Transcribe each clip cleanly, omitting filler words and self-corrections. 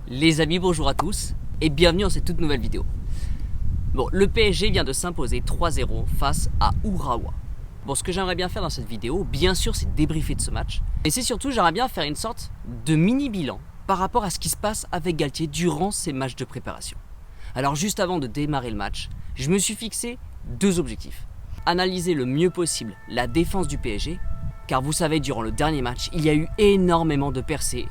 Les amis, bonjour à tous et bienvenue dans cette toute nouvelle vidéo. Bon, le PSG vient de s'imposer 3-0 face à Urawa. Bon, ce que j'aimerais bien faire dans cette vidéo, bien sûr, c'est débriefer de ce match. Et c'est surtout, j'aimerais bien faire une sorte de mini-bilan par rapport à ce qui se passe avec Galtier durant ces matchs de préparation. Alors juste avant de démarrer le match, je me suis fixé deux objectifs. Analyser le mieux possible la défense du PSG, car vous savez, durant le dernier match, il y a eu énormément de percées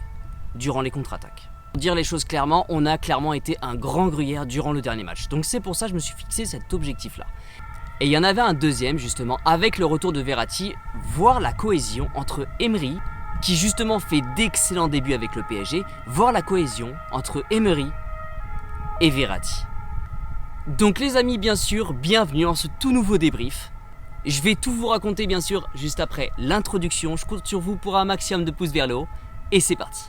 durant les contre-attaques. Pour dire les choses clairement, on a clairement été un grand gruyère durant le dernier match. Donc c'est pour ça que je me suis fixé cet objectif-là. Et il y en avait un deuxième justement, avec le retour de Verratti, voir la cohésion entre Emery, qui justement fait d'excellents débuts avec le PSG, voir la cohésion entre Emery et Verratti. Donc les amis, bien sûr, bienvenue dans ce tout nouveau débrief. Je vais tout vous raconter bien sûr juste après l'introduction. Je compte sur vous pour un maximum de pouces vers le haut. Et c'est parti.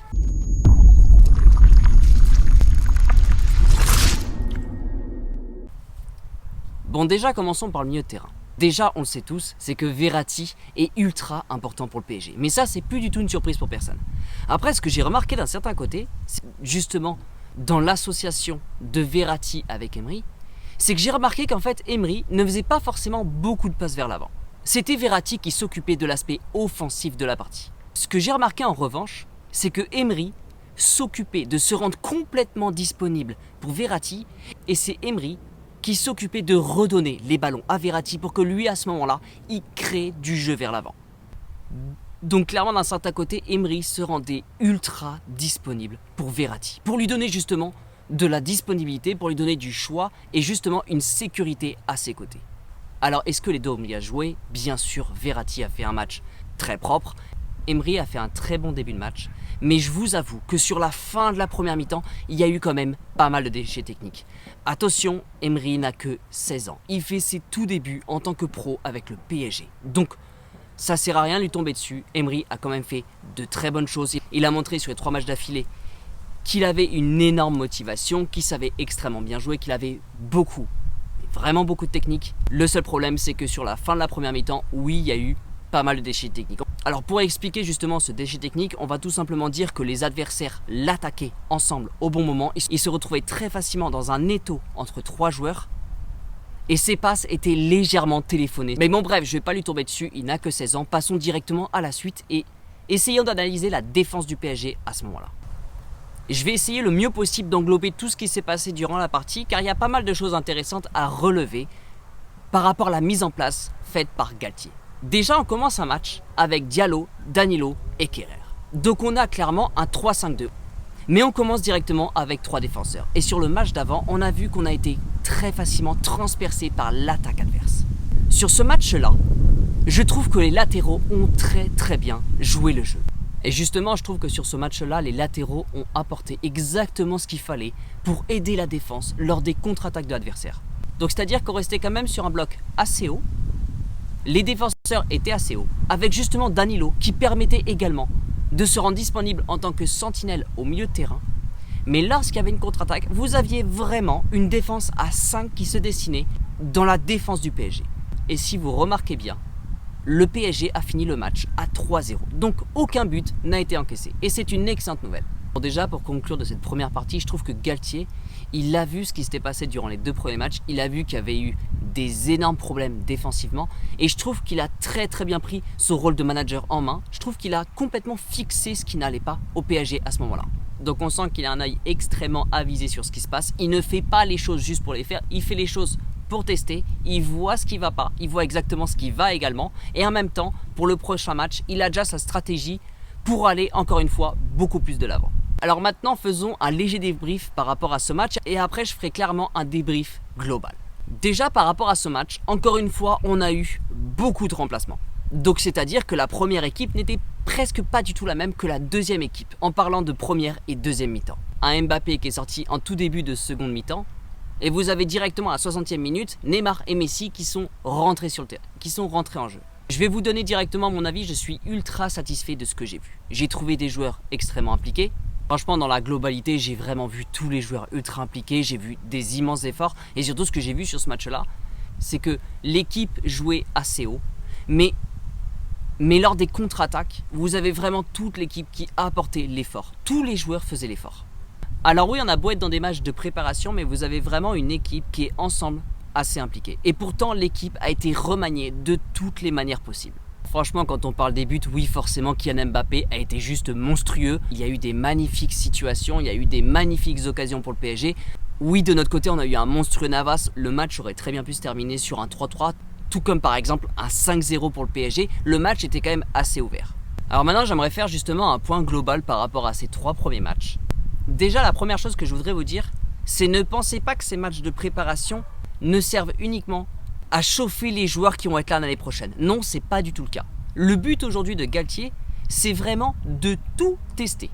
Bon, déjà commençons par le milieu de terrain. Déjà, on le sait tous, c'est que Verratti est ultra important pour le PSG. Mais ça, c'est plus du tout une surprise pour personne. Après, ce que j'ai remarqué d'un certain côté, c'est justement dans l'association de Verratti avec Emery, c'est que j'ai remarqué qu'en fait, Emery ne faisait pas forcément beaucoup de passes vers l'avant. C'était Verratti qui s'occupait de l'aspect offensif de la partie. Ce que j'ai remarqué en revanche, c'est que Emery s'occupait de se rendre complètement disponible pour Verratti, et c'est Emery qui s'occupait de redonner les ballons à Verratti pour que lui, à ce moment-là, il crée du jeu vers l'avant. Donc clairement, d'un certain côté, Emery se rendait ultra disponible pour Verratti, pour lui donner justement de la disponibilité, pour lui donner du choix et justement une sécurité à ses côtés. Alors, est-ce que les deux ont bien joué ? Bien sûr, Verratti a fait un match très propre. Emery a fait un très bon début de match, mais je vous avoue que sur la fin de la première mi-temps, il y a eu quand même pas mal de déchets techniques. Attention, Emery n'a que 16 ans. Il fait ses tout débuts en tant que pro avec le PSG. Donc, ça sert à rien de lui tomber dessus. Emery a quand même fait de très bonnes choses. Il a montré sur les 3 matchs d'affilée qu'il avait une énorme motivation, qu'il savait extrêmement bien jouer, qu'il avait vraiment beaucoup de technique. Le seul problème, c'est que sur la fin de la première mi-temps, oui, il y a eu pas mal de déchets techniques. Alors pour expliquer justement ce déchet technique, on va tout simplement dire que les adversaires l'attaquaient ensemble au bon moment. Ils se retrouvaient très facilement dans un étau entre 3 joueurs et ses passes étaient légèrement téléphonées. Mais bon bref, je vais pas lui tomber dessus, il n'a que 16 ans. Passons directement à la suite et essayons d'analyser la défense du PSG à ce moment-là. Je vais essayer le mieux possible d'englober tout ce qui s'est passé durant la partie car il y a pas mal de choses intéressantes à relever par rapport à la mise en place faite par Galtier. Déjà, on commence un match avec Diallo, Danilo et Kerrer. Donc on a clairement un 3-5-2. Mais on commence directement avec 3 défenseurs. Et sur le match d'avant, on a vu qu'on a été très facilement transpercé par l'attaque adverse. Sur ce match-là, je trouve que les latéraux ont très bien joué le jeu. Et justement, je trouve que sur ce match-là, les latéraux ont apporté exactement ce qu'il fallait pour aider la défense lors des contre-attaques de l'adversaire. Donc c'est-à-dire qu'on restait quand même sur un bloc assez haut. Les défenseurs étaient assez hauts, avec justement Danilo qui permettait également de se rendre disponible en tant que sentinelle au milieu de terrain. Mais lorsqu'il y avait une contre-attaque, vous aviez vraiment une défense à 5 qui se dessinait dans la défense du PSG. Et si vous remarquez bien, le PSG a fini le match à 3-0. Donc aucun but n'a été encaissé. Et c'est une excellente nouvelle. Bon, déjà, pour conclure de cette première partie, je trouve que Galtier, il a vu ce qui s'était passé durant les 2 premiers matchs. Il a vu qu'il y avait eu des énormes problèmes défensivement. Et je trouve qu'il a très bien pris son rôle de manager en main. Je trouve qu'il a complètement fixé ce qui n'allait pas au PSG à ce moment-là. Donc on sent qu'il a un œil extrêmement avisé sur ce qui se passe. Il ne fait pas les choses juste pour les faire. Il fait les choses pour tester. Il voit ce qui ne va pas. Il voit exactement ce qui va également. Et en même temps, pour le prochain match, il a déjà sa stratégie pour aller, encore une fois, beaucoup plus de l'avant. Alors maintenant, faisons un léger débrief par rapport à ce match et après, je ferai clairement un débrief global. Déjà, par rapport à ce match, encore une fois, on a eu beaucoup de remplacements. Donc, c'est-à-dire que la première équipe n'était presque pas du tout la même que la deuxième équipe, en parlant de première et deuxième mi-temps. Un Mbappé qui est sorti en tout début de seconde mi-temps, et vous avez directement à la 60e minute, Neymar et Messi qui sont rentrés sur le terrain, qui sont rentrés en jeu. Je vais vous donner directement mon avis, je suis ultra satisfait de ce que j'ai vu. J'ai trouvé des joueurs extrêmement impliqués. Franchement, dans la globalité, j'ai vraiment vu tous les joueurs ultra impliqués, j'ai vu des immenses efforts. Et surtout, ce que j'ai vu sur ce match-là, c'est que l'équipe jouait assez haut. Mais lors des contre-attaques, vous avez vraiment toute l'équipe qui a apporté l'effort. Tous les joueurs faisaient l'effort. Alors oui, on a beau être dans des matchs de préparation, mais vous avez vraiment une équipe qui est ensemble assez impliquée. Et pourtant, l'équipe a été remaniée de toutes les manières possibles. Franchement, quand on parle des buts, oui, forcément, Kylian Mbappé a été juste monstrueux. Il y a eu des magnifiques situations, il y a eu des magnifiques occasions pour le PSG. Oui, de notre côté, on a eu un monstrueux Navas. Le match aurait très bien pu se terminer sur un 3-3, tout comme par exemple un 5-0 pour le PSG. Le match était quand même assez ouvert. Alors maintenant, j'aimerais faire justement un point global par rapport à ces 3 premiers matchs. Déjà, la première chose que je voudrais vous dire, c'est ne pensez pas que ces matchs de préparation ne servent uniquement à chauffer les joueurs qui vont être là l'année prochaine. Non, c'est pas du tout le cas. Le but aujourd'hui de Galtier, c'est vraiment de tout tester.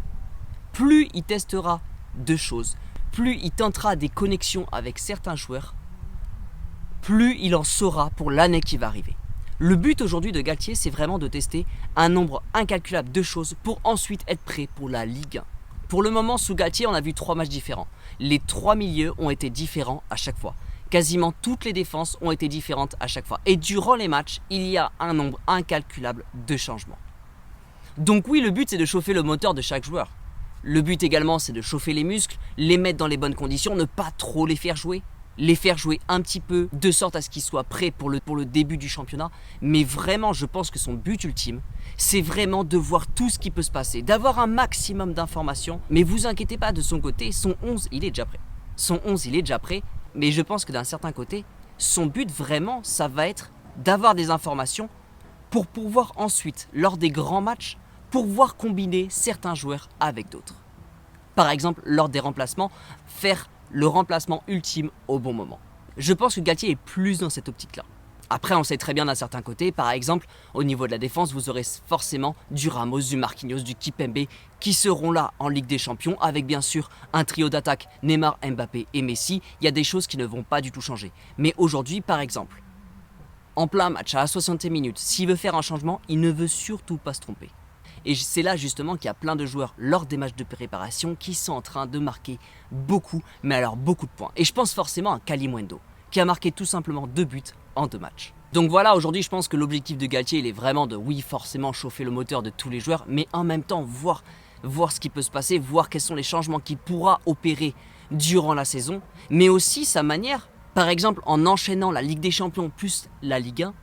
Plus il testera de choses, plus il tentera des connexions avec certains joueurs, plus il en saura pour l'année qui va arriver. Le but aujourd'hui de Galtier, c'est vraiment de tester un nombre incalculable de choses pour ensuite être prêt pour la Ligue 1. Pour le moment, sous Galtier, on a vu 3 matchs différents. Les 3 milieux ont été différents à chaque fois. Quasiment toutes les défenses ont été différentes à chaque fois. Et durant les matchs, il y a un nombre incalculable de changements. Donc oui, le but, c'est de chauffer le moteur de chaque joueur. Le but également, c'est de chauffer les muscles, les mettre dans les bonnes conditions, ne pas trop les faire jouer un petit peu de sorte à ce qu'ils soient prêts pour le début du championnat. Mais vraiment, je pense que son but ultime, c'est vraiment de voir tout ce qui peut se passer, d'avoir un maximum d'informations. Mais vous inquiétez pas, de son côté, son 11, il est déjà prêt. Mais je pense que d'un certain côté, son but vraiment, ça va être d'avoir des informations pour pouvoir ensuite, lors des grands matchs, pouvoir combiner certains joueurs avec d'autres. Par exemple, lors des remplacements, faire le remplacement ultime au bon moment. Je pense que Galtier est plus dans cette optique-là. Après, on sait très bien d'un certain côté, par exemple, au niveau de la défense, vous aurez forcément du Ramos, du Marquinhos, du Kimpembe qui seront là en Ligue des Champions, avec bien sûr un trio d'attaque Neymar, Mbappé et Messi. Il y a des choses qui ne vont pas du tout changer. Mais aujourd'hui, par exemple, en plein match, à la 60e minute, s'il veut faire un changement, il ne veut surtout pas se tromper. Et c'est là justement qu'il y a plein de joueurs lors des matchs de préparation qui sont en train de marquer beaucoup, mais alors beaucoup de points. Et je pense forcément à Kalimundo, qui a marqué tout simplement 2 buts en 2 matchs. Donc voilà, aujourd'hui je pense que l'objectif de Galtier, il est vraiment de, oui, forcément chauffer le moteur de tous les joueurs, mais en même temps voir ce qui peut se passer, voir quels sont les changements qu'il pourra opérer durant la saison, mais aussi sa manière, par exemple en enchaînant la Ligue des Champions plus la Ligue 1,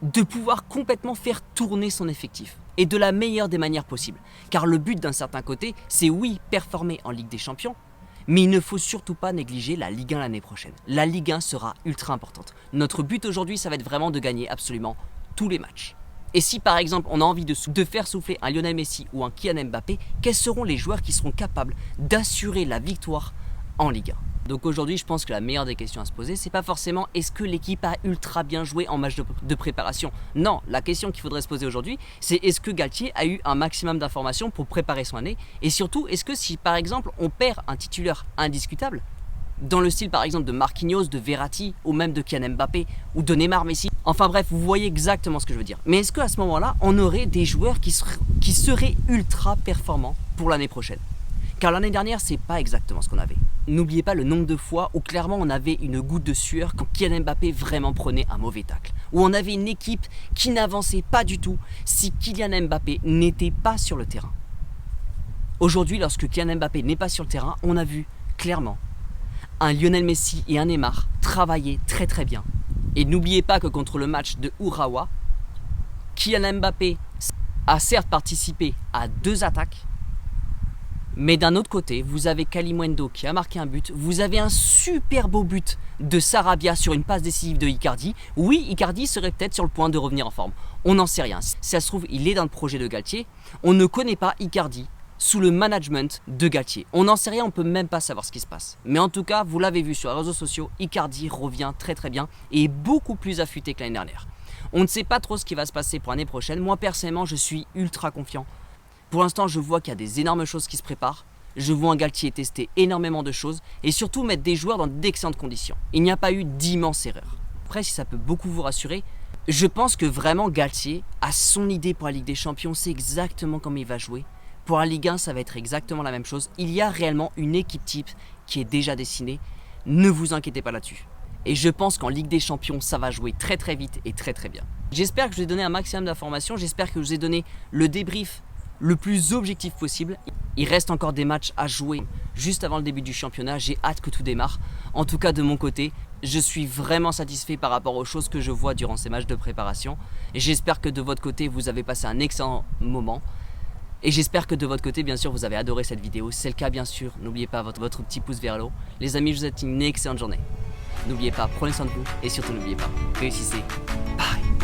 de pouvoir complètement faire tourner son effectif. Et de la meilleure des manières possibles. Car le but d'un certain côté, c'est oui, performer en Ligue des Champions, mais il ne faut surtout pas négliger la Ligue 1 l'année prochaine. La Ligue 1 sera ultra importante. Notre but aujourd'hui, ça va être vraiment de gagner absolument tous les matchs. Et si par exemple on a envie de faire souffler un Lionel Messi ou un Kylian Mbappé, quels seront les joueurs qui seront capables d'assurer la victoire en Ligue 1 ? Donc aujourd'hui, je pense que la meilleure des questions à se poser, c'est pas forcément est-ce que l'équipe a ultra bien joué en match de préparation. Non, la question qu'il faudrait se poser aujourd'hui, c'est est-ce que Galtier a eu un maximum d'informations pour préparer son année. Et surtout, est-ce que si par exemple on perd un titulaire indiscutable, dans le style par exemple de Marquinhos, de Verratti ou même de Kylian Mbappé ou de Neymar, Messi, enfin bref, vous voyez exactement ce que je veux dire. Mais est-ce qu'à ce moment-là, on aurait des joueurs qui seraient ultra performants pour l'année prochaine ? Car l'année dernière, c'est pas exactement ce qu'on avait. N'oubliez pas le nombre de fois où clairement on avait une goutte de sueur quand Kylian Mbappé vraiment prenait un mauvais tacle. Où on avait une équipe qui n'avançait pas du tout si Kylian Mbappé n'était pas sur le terrain. Aujourd'hui, lorsque Kylian Mbappé n'est pas sur le terrain, on a vu clairement un Lionel Messi et un Neymar travailler très très bien. Et n'oubliez pas que contre le match de Urawa, Kylian Mbappé a certes participé à 2 attaques, mais d'un autre côté, vous avez Kalimundo qui a marqué un but. Vous avez un super beau but de Sarabia sur une passe décisive de Icardi. Oui, Icardi serait peut-être sur le point de revenir en forme. On n'en sait rien. Si ça se trouve, il est dans le projet de Galtier. On ne connaît pas Icardi sous le management de Galtier. On n'en sait rien, on ne peut même pas savoir ce qui se passe. Mais en tout cas, vous l'avez vu sur les réseaux sociaux, Icardi revient très très bien et est beaucoup plus affûté que l'année dernière. On ne sait pas trop ce qui va se passer pour l'année prochaine. Moi, personnellement, je suis ultra confiant. Pour l'instant, je vois qu'il y a des énormes choses qui se préparent. Je vois un Galtier tester énormément de choses et surtout mettre des joueurs dans d'excellentes conditions. Il n'y a pas eu d'immenses erreurs. Après, si ça peut beaucoup vous rassurer, je pense que vraiment Galtier a son idée pour la Ligue des Champions, c'est exactement comme il va jouer. Pour la Ligue 1, ça va être exactement la même chose. Il y a réellement une équipe type qui est déjà dessinée. Ne vous inquiétez pas là-dessus. Et je pense qu'en Ligue des Champions, ça va jouer très très vite et très très bien. J'espère que je vous ai donné un maximum d'informations. J'espère que je vous ai donné le débrief le plus objectif possible. Il reste encore des matchs à jouer juste avant le début du championnat. J'ai hâte que tout démarre. En tout cas, de mon côté, je suis vraiment satisfait par rapport aux choses que je vois durant ces matchs de préparation. Et j'espère que de votre côté, vous avez passé un excellent moment. Et j'espère que de votre côté, bien sûr, vous avez adoré cette vidéo. Si c'est le cas, bien sûr, n'oubliez pas votre petit pouce vers le haut. Les amis, je vous souhaite une excellente journée. N'oubliez pas, prenez soin de vous et surtout n'oubliez pas, réussissez. Bye.